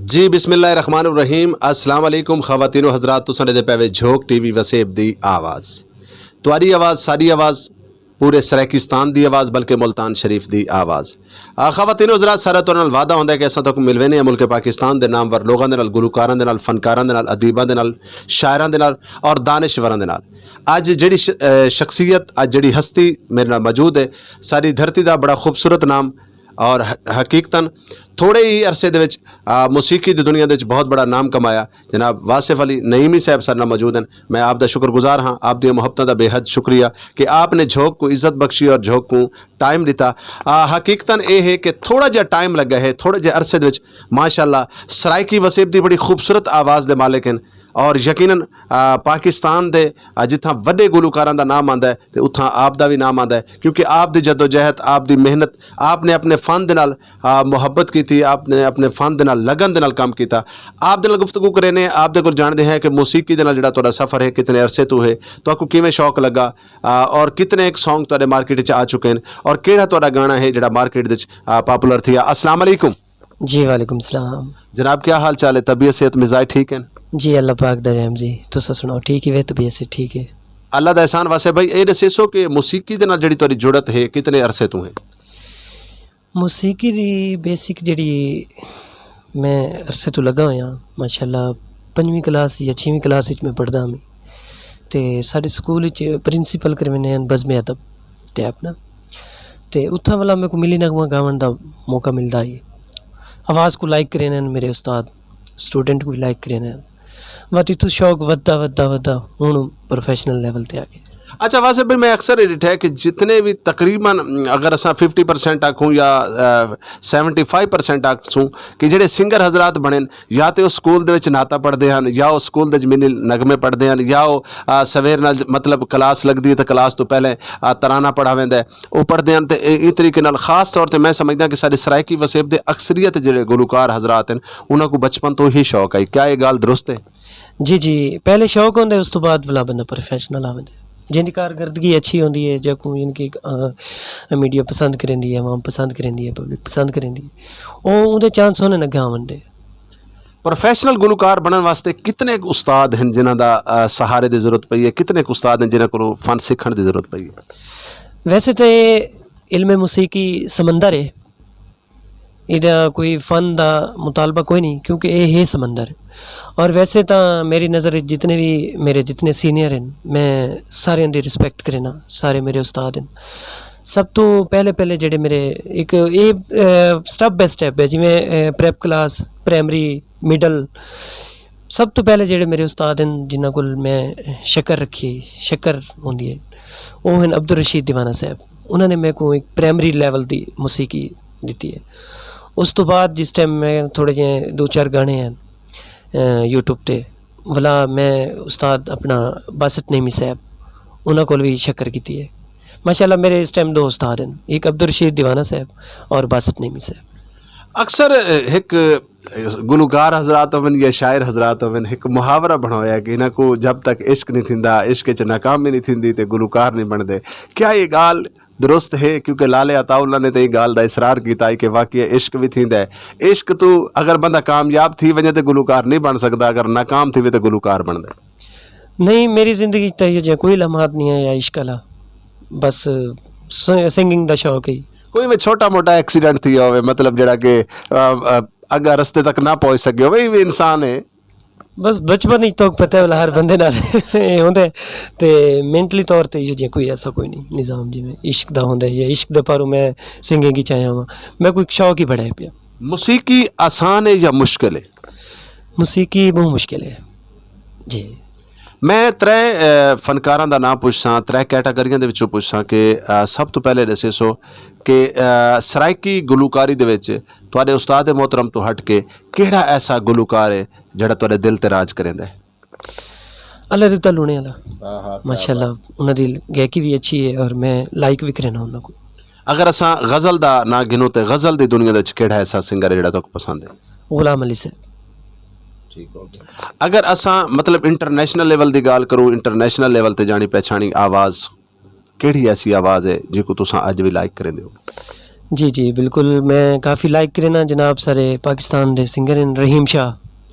जी बिस्मिल्लाहिर्रहमानिर्रहीम अस्सलाम वालेकुम ख़वातीनो हज़रात तुसां दे पे झोक टीवी वसेब दी आवाज़ तुहारी आवाज़ सारी आवाज़ पूरे सराकिस्तान दी आवाज़ बल्कि मुल्तान शरीफ दी आवाज़ ख़वातीनो हज़रात सारा तुहाडे नाल वादा हुंदा है कि असां तुहानूं मिलवेने मुल्क पाकिस्तान दे नामवर लोगां दे नाल गुलकारां दे नाल फनकारां दे नाल अदीबां दे नाल शायरां दे नाल और दानिशवरां दे नाल अज जिहड़ी शख्सियत अज जिहड़ी हस्ती मेरे नाल मौजूद है सारी धरती दा बड़ा खूबसूरत नाम और हकीकतन थोड़े ही अरसे दे विच मौसीकी दी दुनिया दे विच बहुत बड़ा नाम कमाया जनाब वासिफ अली नईमी साहब सारे नाल मौजूद हैं। मैं आप दा शुक्रगुजार हाँ, आप दी मुहब्बतां दा बेहद शुक्रिया कि आपने झोंक को इज्जत बख्शी और झोंक को टाइम दिता। हकीकतन ये है कि थोड़ा जिहा टाइम लगा है, थोड़े जे अरसे दे विच माशाअल्लाह सराइकी वसेब दी बड़ी खूबसूरत आवाज़ दे मालिक हैं और यकीनन पाकिस्तान दे जिथां वड्डे गुलकारां दा नाम आंदा है ते उत्थां आप दा भी नाम आंदा है क्योंकि आप दी जदोजहद, आप दी मेहनत, आपने अपने फ़न दे नाल मुहब्बत की थी, आपने अपने फ़न दे नाल लगन दे नाल काम कीता। आप दे नाल गुफ्तगू करेने आप दे कोल जानदे हैं कि मौसीकी दे नाल जिहड़ा तुहाडा सफ़र है कितने अरसे तो है, तुहानूं किवें शौक लगा और कितने एक सॉन्ग तुहाडे मार्केट च आ चुके हैं और किहड़ा तुहाडा गाना है जिहड़ा मार्केट दे च पॉपुलर थिया। अस्सलाम वालेकुम जी वालेकुम सलाम जनाब, क्या हाल चाल है? तबीयत सेहत मिजाज ठीक है? जी अल्लाह पाक दा रहम जी, तुसा सुनाओ ठीक ही वे? तबीयत से ठीक है अल्लाह दा एहसान वासे भाई ये दसेसो कि मौसीकी दे नाल जिहड़ी तुहाडी जुड़त है कितने अरसे तो है? मौसीकी दी बेसिक जिहड़ी मैं अरसे तो लगा होया माशाअल्लाह 5वीं क्लास या 6वीं क्लास विच मैं पढ़दा मैं ते साडे स्कूल विच प्रिंसीपल करवाने बज़्म अदब ते अपना ते उत्थां वाला मेरे को मिली नगमा गावन दा मौका मिलदा है। आवाज़ को लाइक करे मेरे उस्ताद, स्टूडेंट को भी लाइक करे बट इतों शौक वधदा वधदा वधदा हुण प्रोफेशनल लेवल ते आ गए। अच्छा वासे भाई मैं अक्सर ये डिठा है कि जितने भी तकरीबन अगर असा 50% आखूँ या 75% आखूँ कि जेडे सिंगर हजरात बने या तो स्कूल दे विच नाता पढ़ते हैं या वो स्कूल दे मिनी नगमे पढ़ते हैं या वो सवेर नाल मतलब क्लास लगती है तो क्लास तो पहले तराना पढ़ा वेंदा है वो पढ़ते हैं। तो इस तरीके नाल खास तौर पर मैं समझदा कि साडे सराइकी वसेब दे अक्सरियत जेडे गुलकार हजरात हैं उन्होंने को बचपन तो ही शौक है। क्या ये गल दुरुस्त है? जी जी, पहले शौक होंगे उस तो बाद वाला बंदा प्रोफेशनल आवेंदा जिंदी कारकर्दगी अच्छी होंदी है जको इनकी मीडिया पसंद करेंदी है, आवाम पसंद करेंदी है, पब्लिक पसंद करेंदी है वो उहदे चांस होने लगे आवन दे। प्रोफेशनल गुलकार बनने वास्ते कितने उस्ताद हैं जिन्हां दा सहारे की जरूरत पई है, कितने उस्ताद हैं जिन्हां कोलों फन सीखण की जरूरत पई है? वैसे तो इल्म मौसीकी समंदर है, इहदा कोई फ़न दा मुतालबा कोई नहीं क्योंकि ये है समंदर है। और वैसे तो मेरी नज़र जितने भी मेरे जितने सीनियर हैं मैं सारे दी रिस्पैक्ट करना, सारे मेरे उस्ताद हैं। सब तो पहले जेडे मेरे एक ये स्टैप बाय स्टैप है जिमें प्रेप क्लास, प्राइमरी, मिडल सब तो पहले जेडे मेरे उस्ताद हैं जिन्हां कोल मैं शक्कर रखी शक्कर होंदी है वो हैं अब्दुल रशीद दीवाना साहब। उन्होंने मेरे को एक प्राइमरी लेवल की मौसीकी दी है। उस तो बाद जिस टाइम मैं थोड़े जे 2-4 गाने हैं यूट्यूब पे वाला मैं उस्ताद अपना बासित नईमी साहब उन्होंने को भी शक्कर की है। माशाल्लाह मेरे इस टाइम 2 उस्ताद हैं, एक अब्दुल रशीद दीवाना साहब और बासित नईमी साहब। अक्सर एक गुलकार हजरात होवन या शायर हजरात होवन एक मुहावरा बनाया कि इन्हां को जब तक इश्क नहीं थिंदा, इश्क च नाकामी नहीं थिंदी ते गुलकार नहीं बनते। क्या ये गाल दुरुस्त है? क्योंकि लाले अताउल्ला ने तो ये गाल का इसरार किया है कि वाकई इश्क भी थींदा है। इश्क तो अगर बंदा कामयाब थी वजे तो गुलकार नहीं बन सकता, अगर नाकाम थी तो गुलकार बनता नहीं। मेरी जिंदगी तो कोई लम्हात नहीं है या इश्क वाला, बस सिंगिंग का शौक है। कोई में छोटा मोटा एक्सीडेंट थी हो मतलब जरा कि अगर रस्ते तक ना पहुँच सके वही भी इंसान है। बस बचपन ही तो पता है हर बंदे नाल होंदे ते मेंटली तौर ते जो कोई ऐसा कोई नहीं निज़ाम जिमें इश्क दा होंदा या इश्क दे पारू मैं सिंगिंग की चाहे हाँ मैं कोई शौक ही बड़ा है पिया। मौसीकी आसान है या मुश्किल है? मौसीकी बहुत मुश्किल है जी। मैं 3 फनकारां दा नाम पुछसां, 3 कैटागरियां दे विचों पुछसां कि सब तो पहले दसेसो कि सराइकी गुलकारी दे विच तुहाडे उस्ताद मोहतरम तो हट के किहड़ा ऐसा गुलकार है जिहड़ा तुहाडे दिल ते राज करेंदा है? अल्लाह रिता लूणे वाला माशाल्लाह उन्हां दी गायकी भी अच्छी है और मैं लाइक भी करना उन्हां को। अगर असां गज़ल दा ना गिनो ते गज़ल दी दुनिया दे विच किहड़ा ऐसा सिंगर है जिहड़ा तुहानूं पसंद है? गुलाम अली साहब। अगर असां मतलब इंटरनेशनल लेवल की गाल करूँ, इंटरनेशनल लेवल ते जानी पहचानी आवाज़ केड़ी ऐसी आवाज़ है जिसको तुसां अज भी लाइक करेंदे हो? जी जी बिल्कुल, मैं काफ़ी लाइक करे ना जनाब सारे पाकिस्तान दे सिंगर हैं रहीम शाह,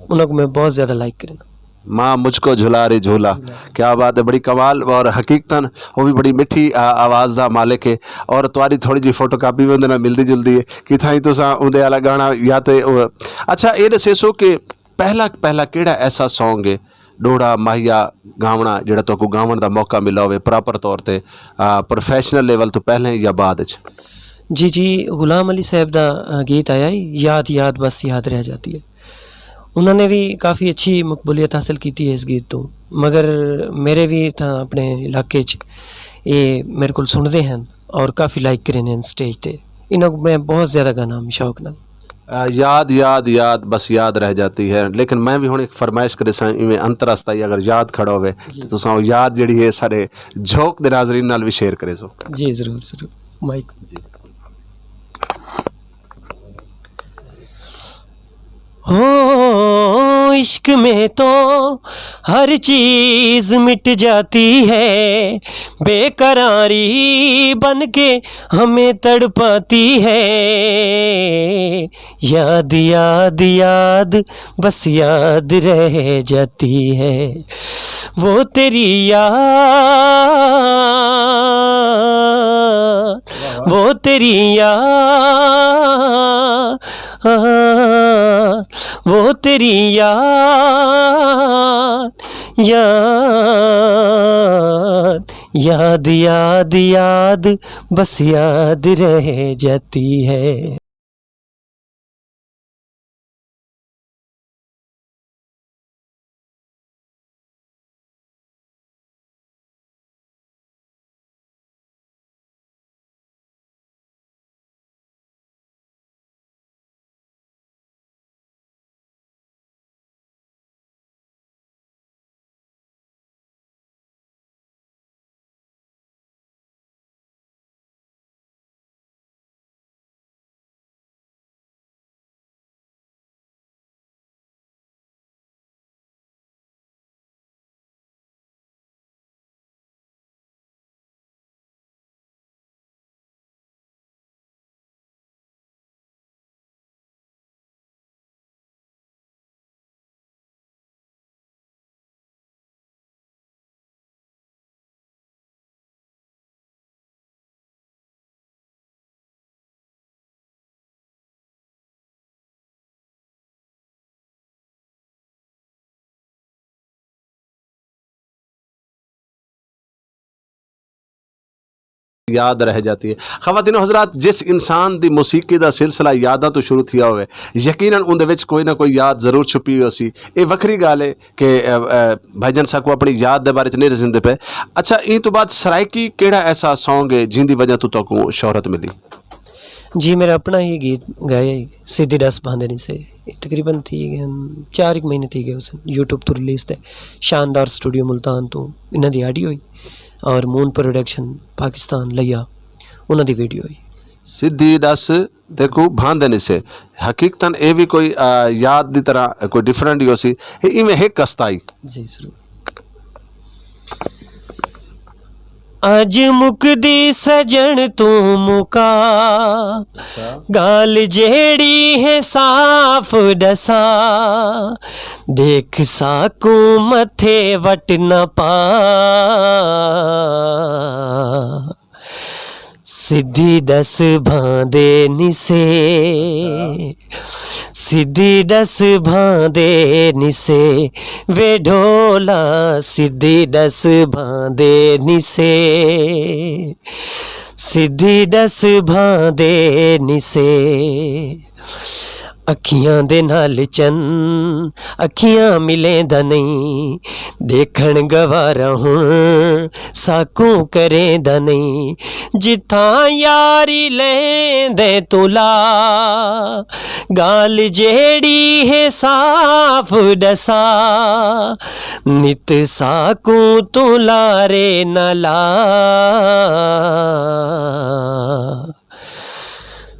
उनको मैं बहुत ज़्यादा लाइक करे ना। माँ मुझको झुला रे झूला, क्या बात है, बड़ी कमाल। और हकीकतन वो भी बड़ी मिठी आवाज़ दा मालिक है। और तुम्हारी थोड़ी जी फोटो कापी भी उन्हें मिलती जुलती है कि थाई तुसा उनके वाला गाना या तो अच्छा ये दसेसो कि पहला पहला केड़ा ऐसा सॉन्ग है डोड़ा माहिया गावना जेड़ा तो गावन का मौका मिला हो प्रॉपर तौर पर प्रोफैशनल लेवल तो पहले या बाद च? जी जी, गुलाम अली साहब दा गीत आया ही, याद याद बस याद रह जाती है। उन्होंने भी काफ़ी अच्छी मकबूलियत हासिल की है इस गीत तो, मगर मेरे भी था अपने इलाके च ये मेरे को सुनते हैं और काफ़ी लाइक करे हैं स्टेज पे। इन्हों मैं बहुत ज़्यादा गाना शौक नाल। याद याद याद बस याद रह जाती है। लेकिन मैं भी हुण एक फरमाइश करे सां इवें अंतरस्ताई अगर याद खड़ा होवे तो तुसां वो याद जिहड़ी है सारे झोंक दे नाज़रीन नाल भी शेयर करे सो। जी ज़रूर ज़रूर माइक जी। हो इश्क में तो हर चीज़ मिट जाती है, बेकरारी बन के हमें तड़पाती है। याद याद याद बस याद रह जाती है, वो तेरी याद, वो तेरी याद, वो तेरी याद, याद याद याद याद बस याद रह जाती है। याद रह जाती है। ख़वातीनो हज़रात, जिस इंसान दी मौसीकी दा सिलसिला यादां तो शुरू थिया होवे यकीनन उनदे विच कोई ना कोई याद ज़रूर छुपी हुई सी। ये वक्री गल है कि भाईजान साकू अपनी याद दे बारे च नहीं रजिंदे पे। अच्छा इन तो बाद सराइकी केड़ा ऐसा सॉन्ग है जिंदी वजह तो तको शोहरत मिली? जी मेरा अपना ही गीत गाया सीधी डस बांधनी से तकरीबन थी 4 महीने थी गए उस यूट्यूब तो रिलीज़ थे। शानदार स्टूडियो मुल्तान तो इन्हों की आडियो हुई और मून प्रोडक्शन पाकिस्तान लिया उन्होंने वीडियो हुई। सीधी दस देखो बांधने से हकीकतन ये भी कोई याद की तरह कोई डिफरेंट ही हो सी इवें है कस्ताई। जी जरूर। अज मुकदी सजन तू मुका, गाल जेड़ी है साफ डसा, देख साकू मथे वट न पा, सीधी डस भांदे निसे, सीधी डस भांदे निसे, वे ढोला सीधी डस भांदे निसे, सीधी डस भांदे निसे, अखियां दे नाल चन अखियां मिलेंदा नहीं, देखण गवारा हुण साकू करेंदा नहीं, जिथा यारी लेंदे तुला, गाल जेड़ी है साफ डसा, नित साकू तुला रे नला,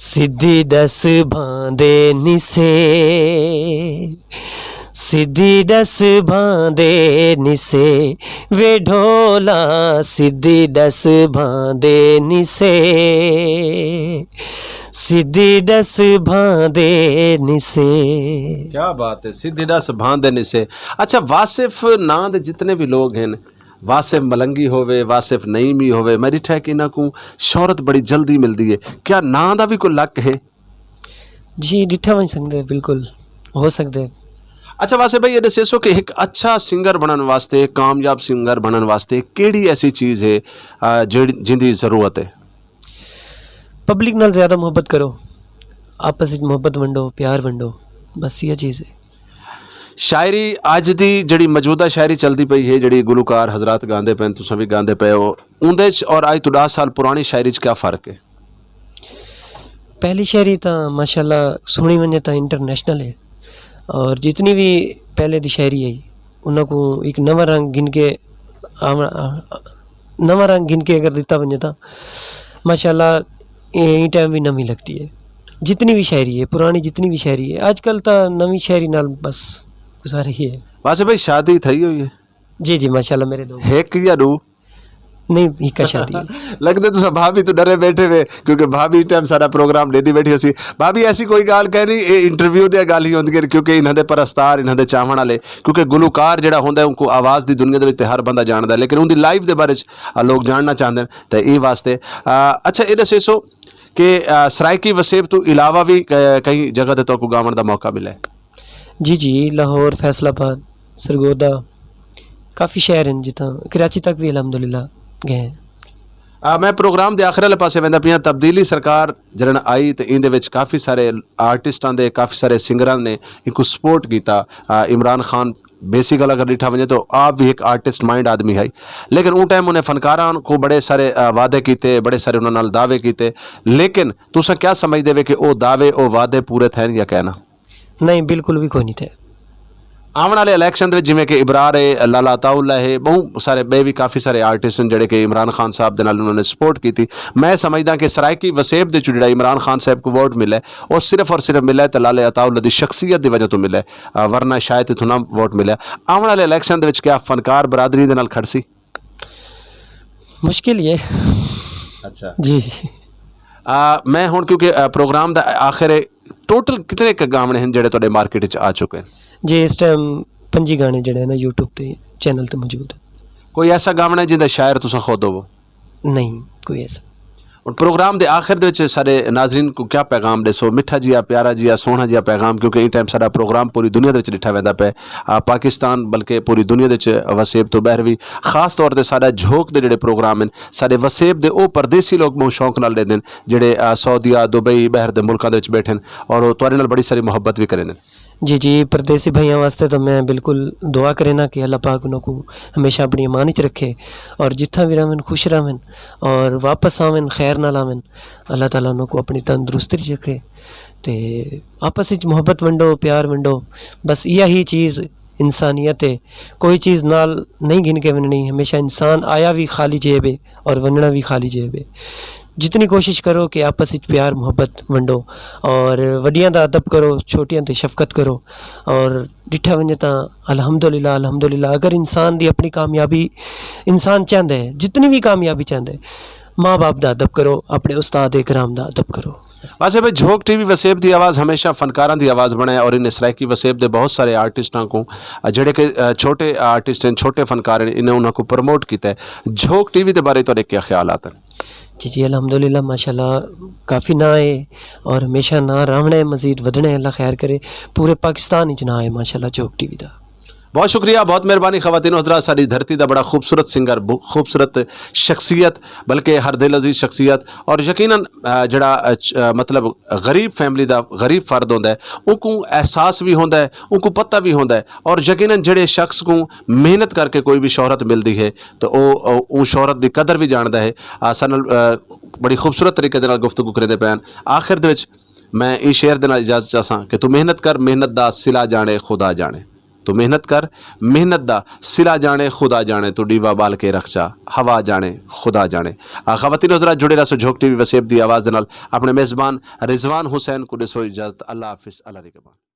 सीधी डस भांदे निसे, सीधी डस भांदे निसे, वे ढोला सीधी डस भांदे निसे, सीधी दस भांदे निसे। क्या बात है, सीधी दस भांदे निसे। अच्छा, वासिफ नां दे जितने भी लोग हैं, वासिफ मलंगी होवे, वासिफ नईमी होवे, मैं डिठा है कि इन्हां को शोहरत बड़ी जल्दी मिलती है। क्या नां दा भी कोई लक है? जी डिठा वही सकते, बिल्कुल हो सकते। अच्छा वासिफ भाई, ये दसो कि एक अच्छा सिंगर बनने वास्ते, कामयाब सिंगर बनने वास्ते केड़ी ऐसी चीज़ है जिंदी ज़रूरत है? पब्लिक नाल ज़्यादा मुहब्बत करो, आपस में मुहब्बत वंडो, प्यार वंडो, बस ये चीज़ है। शायरी अज दी जड़ी मौजूदा शायरी चलती पई है, जड़ी गुलकार हजरात गांदे पे, तुसां भी गांदे पे हो, उंदे च और अज तो 10 साल पुरानी शायरी च क्या फ़र्क है? पहली शायरी तो माशाल्लाह सुनी वने तो इंटरनेशनल है, और जितनी भी पहले दी शायरी है उनको एक नवा रंग गिन के नवा रंग गिन के अगर दिता वने तो माशाल्लाह यही टाइम भी नवी लगती है। जितनी भी शायरी है पुरानी, जितनी भी शायरी है आजकल तो नवी शायरी नाल बस गुजारा ही है। वासिफ भाई शादी थई हुई है? जी जी माशाल्लाह, मेरे दो एक या दो? नहीं, ही का शादी है। लगते तो भाभी तो डरे बैठे हुए, क्योंकि भाभी टाइम सारा प्रोग्राम लेती बैठी सी। भाभी ऐसी कोई गाल कह नहीं, ये इंटरव्यू दी गल ही होंदी है, क्योंकि इन्हां दे परस्तार, इन्हां दे चाहण वाले, क्योंकि गुलकार जिहड़ा हुंदा है उनको आवाज़ दी दुनिया दे विच हर बंदा जानदा है, लेकिन उनकी लाइफ दे बारे च लोग जानना चाहते हैं, तो ये वास्ते अच्छा ये दसो कि सराइकी वसेब तो इलावा भी कई जगह ते तो गावण दा मौका मिला है? जी जी, लाहौर, फैसलाबाद, सरगोदा, काफ़ी शहर हैं जितना, कराची तक भी अल्हम्दुलिल्लाह गए हैं। मैं प्रोग्राम के आखिर वाले पासे वेंदा पिया, तब्दीली सरकार जरन आई तो इन काफ़ी सारे आर्टिस्टां दे, काफ़ी सारे सिंगरां ने इनको सपोर्ट किया। इमरान खान बेसिक अगर डिठा वजे तो आप भी एक आर्टिस्ट माइंड आदमी है, लेकिन उन टाइम उन्हें फनकारां को बड़े सारे वादे किए, बड़े सारे उन्होंने नाल दावे किए, लेकिन तुसा क्या समझते वे कि वो दावे वो वादे पूरे थे या कहना? नहीं, बिल्कुल भी कोई नहीं थे। आने वाले इलैक्शन जिमें कि इबरार है, लाला अताउल्ला है, बहुत सारे बे भी काफ़ी सारे आर्टिस्ट हैं जिहड़े कि इमरान खान साहब दे नाल उन्होंने सपोर्ट की थी। मैं समझदा कि सराइकी वसेब दे जिहड़ा इमरान खान साहब को वोट मिले और सिर्फ मिला है तो लाला अताउल्ला दी शख्सियत की वजह तो मिले, वरना शायद इथों ना वोट मिले। आने वाले इलैक्शन दे क्या फनकार बरादरी दे नाल खड़सी? मुश्किल ही है। अच्छा जी। मैं हुण क्योंकि प्रोग्राम दा आखिर है, टोटल कितने गाने हैं जिहड़े तुहाडे मार्केट च आ चुके हैं? जी इस टाइम 5 गाने जड़े ना यूट्यूब ते चैनल ते मौजूद है। कोई ऐसा गाना है जिंदा शायर तुसां खुद होवो? नहीं कोई ऐसा। और प्रोग्राम के आखिर दे सारे नाजरीन को क्या पैगाम दसो, मिठा जिहा, प्यारा जिहा, सोहना जिहा पैगाम, क्योंकि इस टाइम सारा प्रोग्राम पूरी दुनिया के डिठा वैंदा पे, पाकिस्तान बल्कि पूरी दुनिया के वसेब तो बहर भी, खास तौर पर सारा झोंक के जोड़े प्रोग्राम हैं सारे वसेब के, वो परदेसी लोग बहुत शौक नाल लेते हैं जोड़े सऊदीया, दुबई, बहर के मुल्कों के बैठे हैं और तुहाडे नाल बड़ी सारी मुहब्बत भी करें। जी जी, परदेसी भाइयों वास्ते तो मैं बिल्कुल दुआ करे ना कि अल्लाह पाक उनको हमेशा अपनी अमान च रखे और जिथा भी रहन खुश रहन और वापस आवन खैर नाल आवन, अल्लाह ताला उनको अपनी तंदुरुस्ती च रखे, ते आपस में मुहब्बत वंडो, प्यार वंडो, बस यही चीज़ इंसानियत है। कोई चीज़ नाल नहीं गिन के वननी, हमेशा इंसान आया भी खाली जेब है और वनना भी खाली जेब है। जितनी कोशिश करो कि आपस में प्यार मुहब्बत वंडो और वड्डियां दा अदब करो, छोटियां ते शफकत करो और डिठा वने तां अल्हम्दुलिल्लाह अल्हम्दुलिल्लाह। अगर इंसान दी अपनी कामयाबी इंसान चाहता है, जितनी भी कामयाबी चाहता है, माँ बाप दा अदब करो, अपने उस्ताद इकराम दा अदब करो। वैसे भाई झोंक टीवी वसेब की आवाज़ हमेशा फनकारां की आवाज़ बने और इन सराइकी वसेब के बहुत सारे आर्टिस्टां को जोड़े कि छोटे आर्टिस्ट हैं, छोटे फनकार हैं, इन्हें उन्होंने प्रमोट किया है। झोंक टीवी के बारे तो क्या ख्याल आता है? जी जी अल्हम्दुलिल्लाह माशाल्लाह काफ़ी ना है और हमेशा ना रावण है, मज़ीद वधने, अल्लाह खैर करे, पूरे पाकिस्तान च ना है माशाल्लाह झोंक टीवी का। बहुत शुक्रिया, बहुत मेहरबानी ख़वातीन हज़रात, सारी धरती का बड़ा खूबसूरत सिंगर, खूबसूरत शख्सियत, बल्कि हर दिल अजीज शख्सियत और यकीनन जड़ा मतलब गरीब फैमिली का गरीब फर्द होंदा है, उनको एहसास भी होंदा है, उनको पता भी होंदा है और यकीनन जड़े शख्स को मेहनत करके कोई भी शोहरत मिलती है तो वो शोहरत की कदर भी जानता है। सानल बड़ी खूबसूरत तरीके दे नाल गुफ्तगू करदे पैन। आखिर दे विच मैं इस शेर दे नाल इजाजत चाहां कि तू मेहनत कर, मेहनत दा सिला जाने खुदा जाने। तू मेहनत कर, मेहनत दा सिला जाने खुदा जाने, तू डीवा बाल के रक्षा हवा जाने खुदा जाने। ख़वातीन हज़रात जुड़े रहो झोंक टीवी वसेब दी आवाज़ दे नाल। अपने मेज़बान रिजवान हुसैन को दसो इजाज़त। अल्लाह हाफिज़, अल्लाह निगहबान।